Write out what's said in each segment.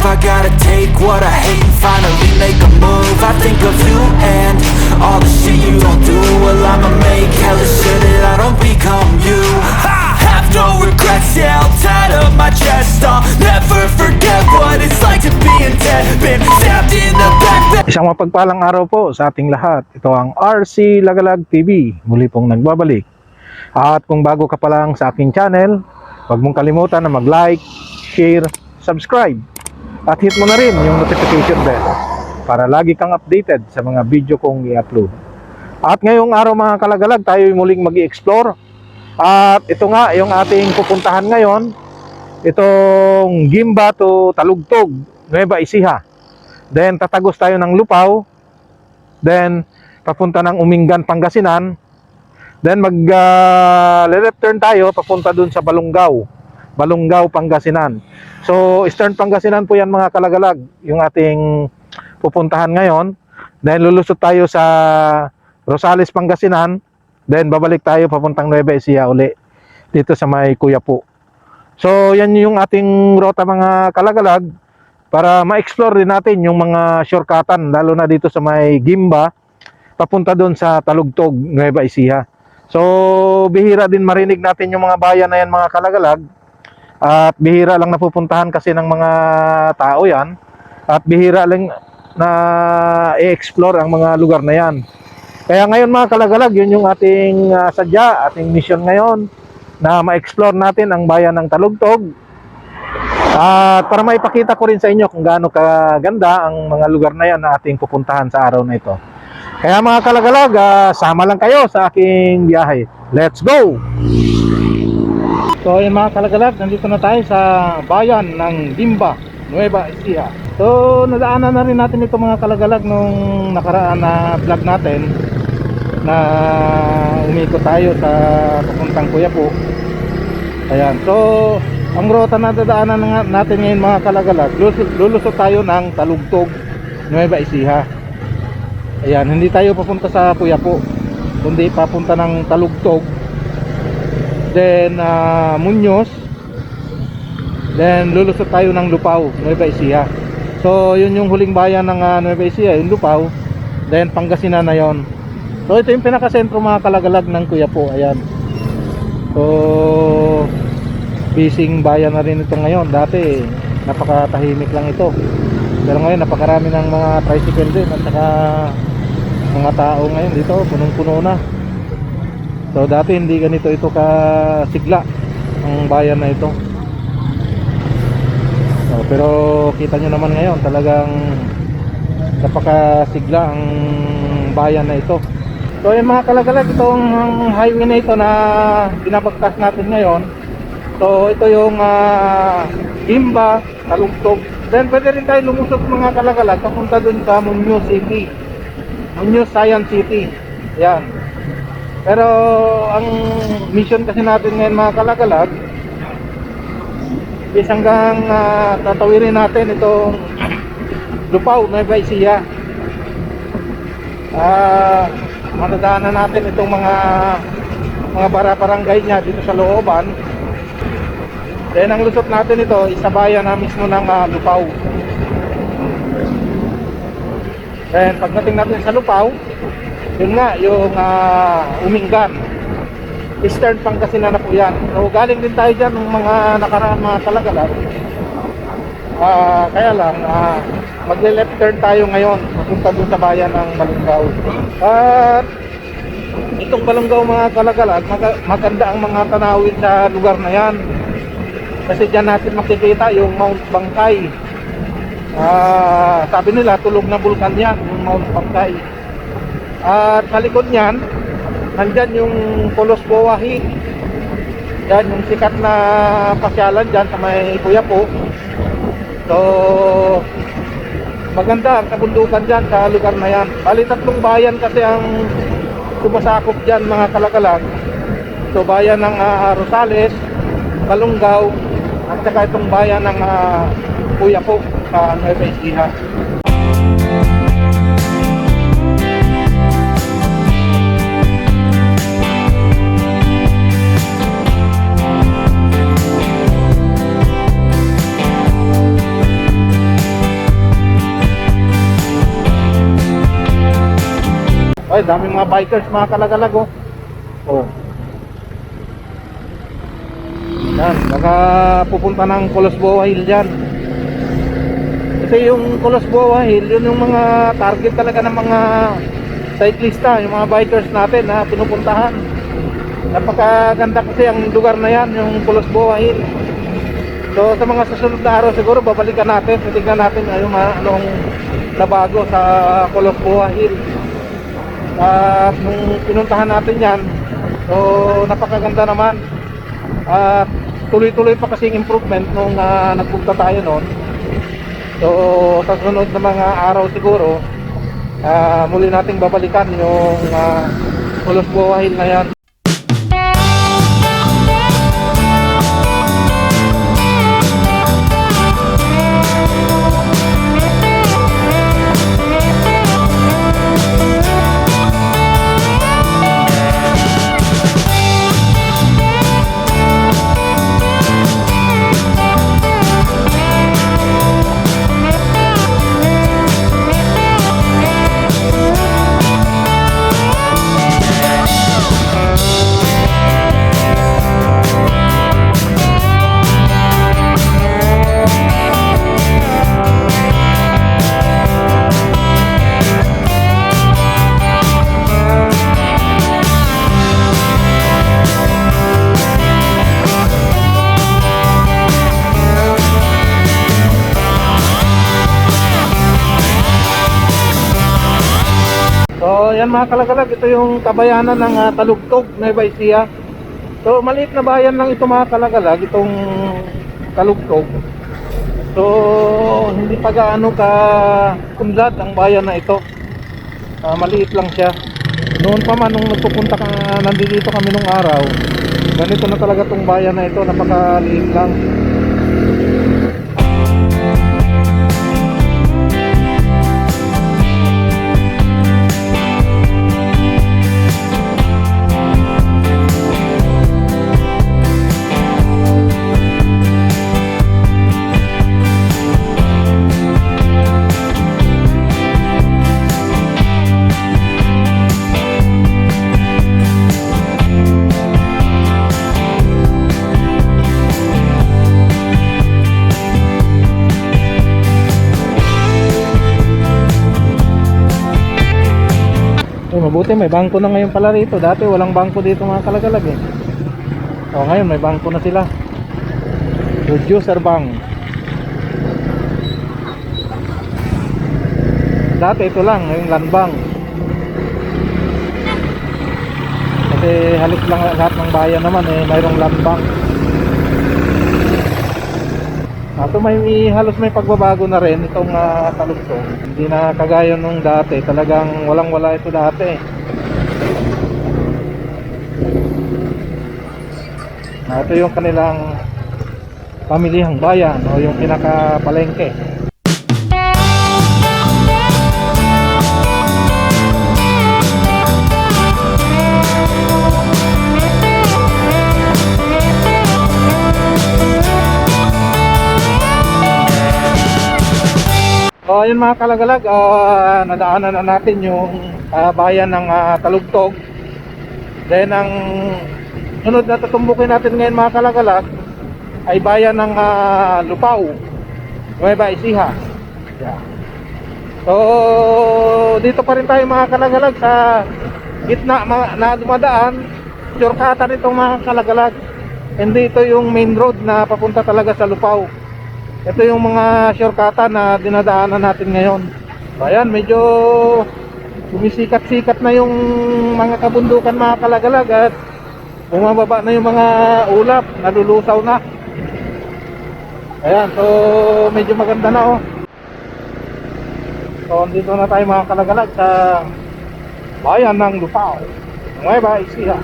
I gotta take what I hate and finally make a move. I think of you and all the shit you don't do. Well, I'ma make hella sure that I don't become you. I have no regrets, yeah, I'll tie up my chest. I'll never forget what it's like to be in debt. Been stabbed in the back. Isang mapagpalang araw po sa ating lahat. Ito ang RC Lagalag TV. Muli pong nagbabalik. At kung bago ka pa lang sa aking channel, huwag mong kalimutan na mag-like, share, subscribe. At hit mo na rin yung notification bell para lagi kang updated sa mga video kong i-upload. At ngayong araw mga kalagalag, tayo muling mag-i-explore. At ito nga yung ating pupuntahan ngayon. Itong Gimba to Talugtog, Nueva Ecija. Then tatagos tayo ng Lupao. Then papunta ng Umingan, Pangasinan. Then left turn tayo papunta dun sa Balungaw, Pangasinan. So Eastern Pangasinan po yan mga kalagalag, yung ating pupuntahan ngayon. Then lulusot tayo sa Rosales, Pangasinan. Then babalik tayo papuntang Nueva Ecija uli dito sa may Cuyapo. So yan yung ating rota mga kalagalag, para ma-explore din natin yung mga shortcutan, lalo na dito sa may Gimba papunta doon sa Talugtog, Nueva Ecija. So bihira din marinig natin yung mga bayan na yan mga kalagalag, at bihira lang napupuntahan kasi ng mga tao yan, at bihira lang na i-explore ang mga lugar na yan. Kaya ngayon mga kalagalag, yun yung ating sadya, ating mission ngayon, na ma-explore natin ang bayan ng Talugtog. At para maipakita ko rin sa inyo kung gaano kaganda ang mga lugar na yan na ating pupuntahan sa araw na ito. Kaya mga kalagalag, sama lang kayo sa aking biyahe. Let's go! So yun mga kalagalag, nandito na tayo sa bayan ng Gimba, Nueva Ecija. So nadaanan na rin natin ito mga kalagalag nung nakaraan na vlog natin, na umikot tayo sa papuntang Cuyapo. Ayan, so ang rota na dadaanan natin ngayon mga kalagalag, lulusot tayo ng Talugtog, Nueva Ecija. Ayan, hindi tayo papunta sa Cuyapo, kundi papunta ng Talugtog, then Muñoz, then lulusot tayo ng Lupao, Nueva Ecija. So yun yung huling bayan ng Nueva Ecija, yung Lupao, then Pangasinan na yon. So ito yung pinakasentro mga kalagalag ng Cuyapo. Ayan, so busy bayan na rin ito ngayon. Dati napakatahimik lang ito, pero ngayon napakarami ng mga tricycle din, at saka mga tao ngayon dito, punong-puno na. So dati hindi ganito ito kasigla ang bayan na ito. So, pero kita nyo naman ngayon, talagang napakasigla ang bayan na ito. So yung mga kalagalag, itong highway na ito na binabagtas natin ngayon, so ito yung Gimba, Talugtog. Then pwede rin tayo lumusot mga kalagalag papunta dun sa Muñoz City, Muñoz Science City. Yan. Pero ang mission kasi natin ngayon mga kalagalag is hanggang tatawirin natin itong Lupao, Nueva Ecija. Madadaanan natin itong mga barangay niya dito sa looban. Then ang lusot natin ito is sa bayan na mismo ng Lupao. Then pagdating natin sa Lupao, yun nga yung Umingan, Eastern Pangasinan na po yan. So galing din tayo dyan ng mga nakaraan mga kalagalag. Kaya lang magle-left turn tayo ngayon papunta dun sa bayan ng Balungaw. At itong Balungaw mga kalagalag, maganda ang mga tanawin sa lugar na yan, kasi dyan natin makikita yung Mount Bangkay. Sabi nila tulog na bulkan yan, yung Mount Bangkay. At sa likod niyan, nandyan yung Polos Boahi. Yan yung sikat na pasyalan dyan sa may Cuyapo. So maganda ang kabundukan dyan sa lugar na yan. Bali tatlong bayan kasi ang sumasakop dyan mga kalagalag. So bayan ng Rosales, Balungaw, at saka itong bayan ng Cuyapo sa Nueva Ecija. Ay, daming mga bikers mga kalagalag oh. Oh. Yan, baka pupunta ng Colosboa Hill dyan. Kasi yung Colosboa Hill, yun yung mga target talaga ng mga cyclista, yung mga bikers natin na pinupuntahan. Napakaganda kasi ang lugar na yan, yung Colosboa Hill. So sa mga susunod na araw siguro babalikan natin, titignan natin yung anong nabago sa Colosboa Hill. At nung pinuntahan natin yan, so napakaganda naman. At tuloy-tuloy pa kasing improvement nung nagpunta tayo noon. So sa sunod na mga araw siguro, muli nating babalikan yung Colosboa Hill na yan. So yan mga kalagalag, ito yung kabayanan ng Talugtog, Nueva Ecija. So maliit na bayan lang ito mga kalagalag, itong Talugtog. So hindi pa gaano ka kunlad ang bayan na ito. Maliit lang siya. Noon pa man nung nagpupunta ka, nandito kami nung araw, ganito na talaga itong bayan na ito, napakaliit lang. Mabuti may bangko na ngayon pala rito. Dati walang bangko dito mga kalagalag eh. O ngayon may bangko na sila. Producer bank. Dati ito lang, ngayon land bank. Kasi halos lang lahat ng bayan naman eh mayroong land bank. Ito halos may pagbabago na rin itong Talugtog. Hindi na kagaya nung dati, talagang walang wala ito dati. Ito yung kanilang pamilihang bayan o yung pinakapalengke. So ayun mga kalagalag, nadaanan na natin yung bayan ng Talugtog. Then ang sunod na tutumbukin natin ngayon mga kalagalag ay bayan ng Lupao, Nueva Ecija. Yeah. So dito pa rin tayo mga kalagalag sa gitna na dumadaan, shortcutan itong mga kalagalag. Hindi ito yung main road na papunta talaga sa Lupao. Ito yung mga shortcutan na dinadaanan natin ngayon. So ayan, medyo sumisikat-sikat na yung mga kabundukan mga kalagalag at bumababa na yung mga ulap, nalulusaw na. Ayan, so medyo maganda na oh. So dito na tayo mga kalagalag sa bayan ng Lupao, Nueva Ecija.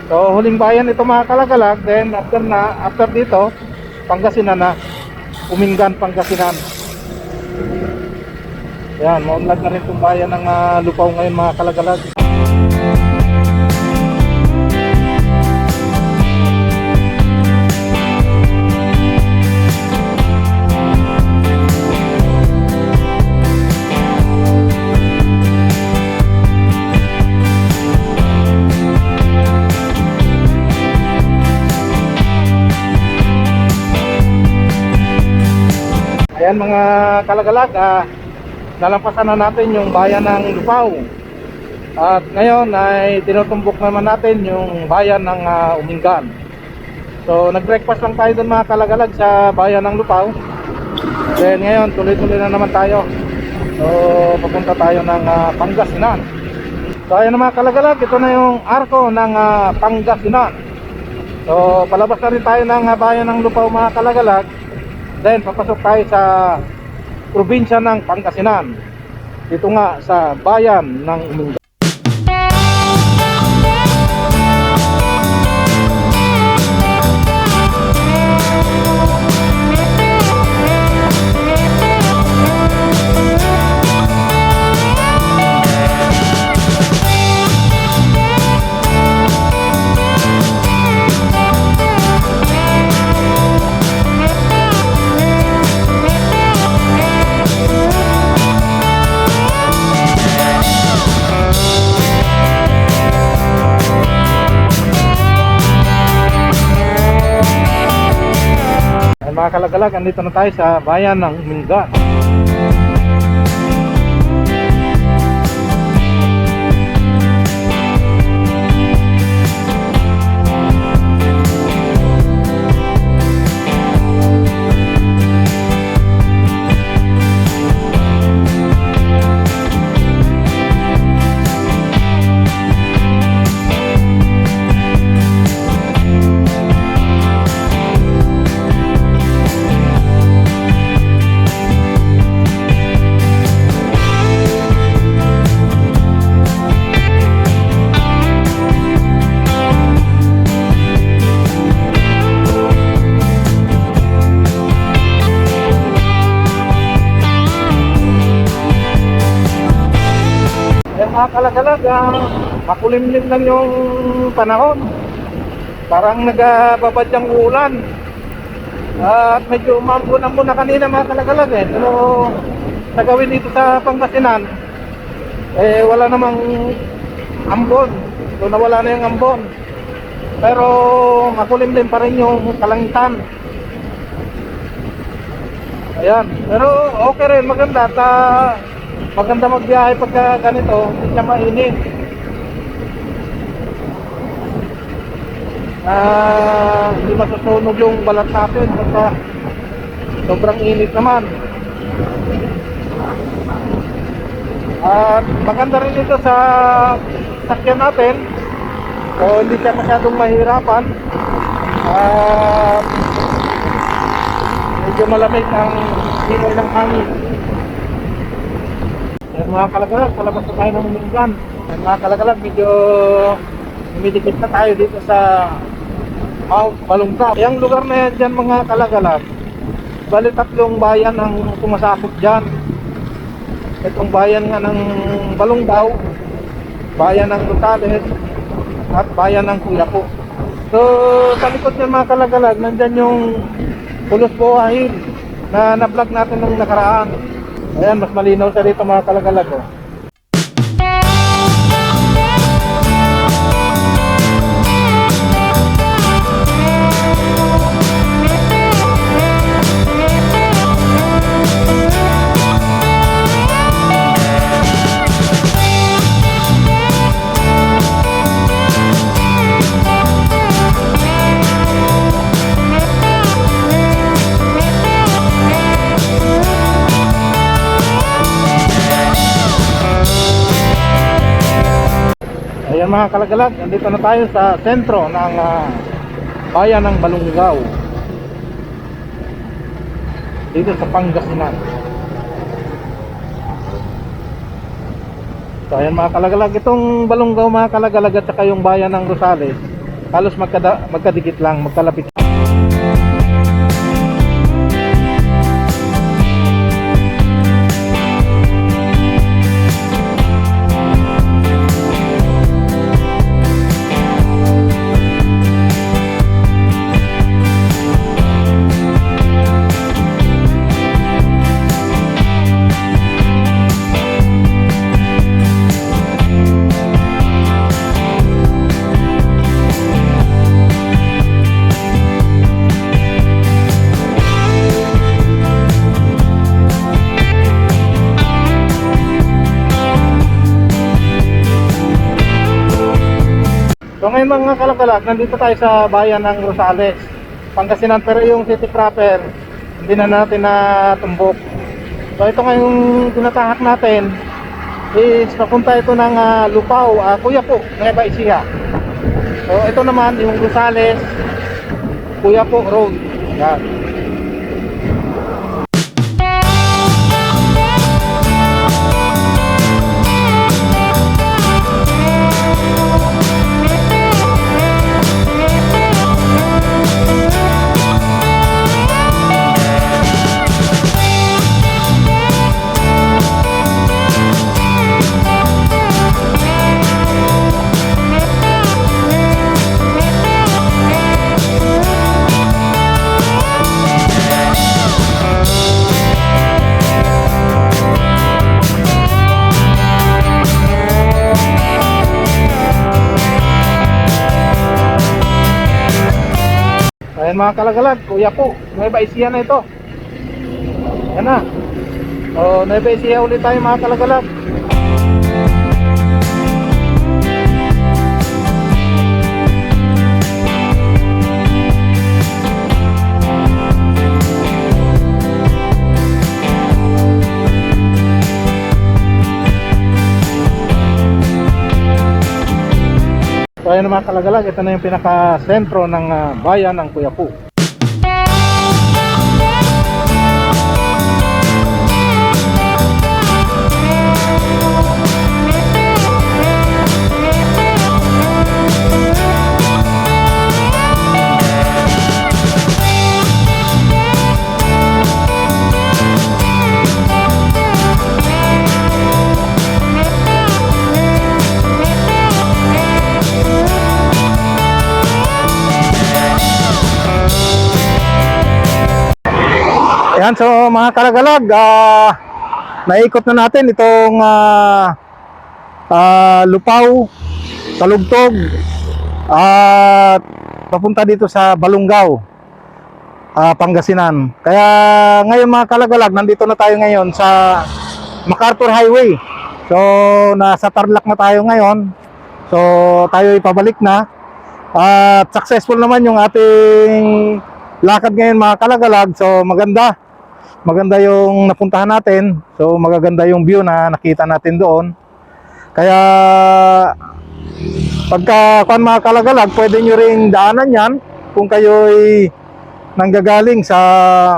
So huling bayan ito mga kalagalag. Then after dito Pangasinan na, Umingan, Pangasinan. Yan, maunlad na rin itong bayan ng Lupao ngayon mga kalagalag. Ayan mga kalagalag, nalampasan na natin yung bayan ng Lupao. At ngayon ay tinutumbok naman natin yung bayan ng Umingan. So nag-breakfast lang tayo dun mga kalagalag sa bayan ng Lupao. Then ngayon tuloy-tuloy na naman tayo. So papunta tayo ng Pangasinan. So ayan mga kalagalag, ito na yung arko ng Pangasinan. So palabas na rin tayo ng bayan ng Lupao mga kalagalag. Then papasok tayo sa probinsya ng Pangasinan. Dito nga sa bayan ng Umingan. Mga kalagalag, andito na tayo sa bayan ng Umingan. Mga kalagalag, makulimlim lang yung panahon. Parang nagbabadyang ulan. At medyo umambon-ambon na kanina mga kalagalag Pero sa gawin dito sa Pangasinan, wala namang ambon. So nawala na yung ambon. Pero makulimlim pa rin yung kalangitan. Ayan. Pero okay rin, maganda. At maganda magbiyahe pagka ganito, hindi siya mainit. Hindi masusunog yung balat natin basta sobrang init naman. At maganda rin ito sa sakyan natin, so hindi siya masyadong mahirapan. Medyo malamig ang simoy ng hangin. Mga kalagalag, palabas na tayo ng Umingan. Mga kalagalag, medyo humidikit na tayo dito sa Mount Balungga. Yung lugar na yan dyan mga kalagalag, bali tatlong bayan ang sumasakop dyan. Itong bayan nga ng Balungaw, bayan ng Rosales, at bayan ng Quiapo. So sa likod ng mga kalagalag, nandyan yung Pulos Buhayin na na-vlog natin nung nakaraan. Ayan, mas malinaw sa dito mga kalagalag. Ayan mga kalagalag, nandito na tayo sa sentro ng bayan ng Balungaw, dito sa Pangasinan. So ayan mga kalagalag, itong Balungaw mga kalagalag at saka yung bayan ng Rosales halos magkadikit lang, magkalapit. So ngayon mga kalagalag, nandito tayo sa bayan ng Rosales, Pangasinan, pero yung city proper hindi na natin natumbok. So ito ngayong tinatahak natin is papunta ito ng Lupao, Kuya po, Nueva Ecija. So ito naman yung Rosales, Kuya po Road. Yan. Ayan mga kalagalag, Kuya po, Nueva Ecija na ito. Ayan na. O, Nueva Ecija ulit tayo mga kalagalag. So ayan na mga kalagalag, ito na yung pinaka-sentro ng bayan ng Kuya po. Ayan, so mga kalagalag, naikot na natin itong Lupao, Talugtog, at papunta dito sa Balungaw, Pangasinan. Kaya ngayon mga kalagalag, nandito na tayo ngayon sa MacArthur Highway. So nasa Tarlac na tayo ngayon. So tayo ipabalik na. At successful naman yung ating lakad ngayon mga kalagalag. So maganda yung napuntahan natin. So magaganda yung view na nakita natin doon. Kaya pagka mga kalagalag, pwede nyo ring daanan yan kung kayo'y nanggagaling sa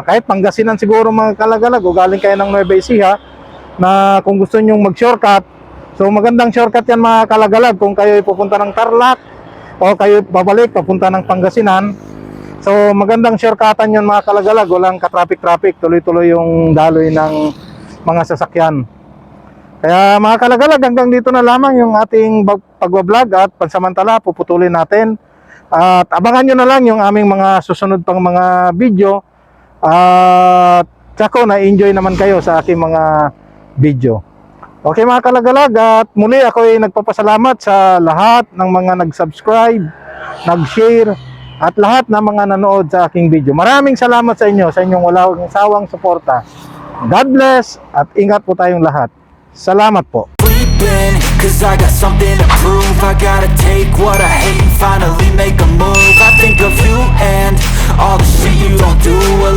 kahit Pangasinan siguro mga kalagalag, o galing kayo ng Nueva Ecija, na kung gusto nyo mag-shortcut. So magandang shortcut yan mga kalagalag kung kayo'y pupunta ng Tarlac o kayo babalik papunta ng Pangasinan. So magandang shortcutan yun mga kalagalag, walang ka-traffic, tuloy-tuloy yung daloy ng mga sasakyan. Kaya mga kalagalag, hanggang dito na lamang yung ating pagbablog at pansamantala puputulin natin. At abangan nyo na lang yung aming mga susunod pang mga video. At tsako na-enjoy naman kayo sa aking mga video. Okay mga kalagalag, at muli ako ay nagpapasalamat sa lahat ng mga nag-subscribe, nag-share, at lahat ng mga nanood sa aking video. Maraming salamat sa inyo, sa inyong walang sawang suporta. God bless at ingat po tayong lahat. Salamat po. Sleeping, cause I got something to prove. I gotta take what I hate and finally make a move. I think of you and all the shit you don't do. Well,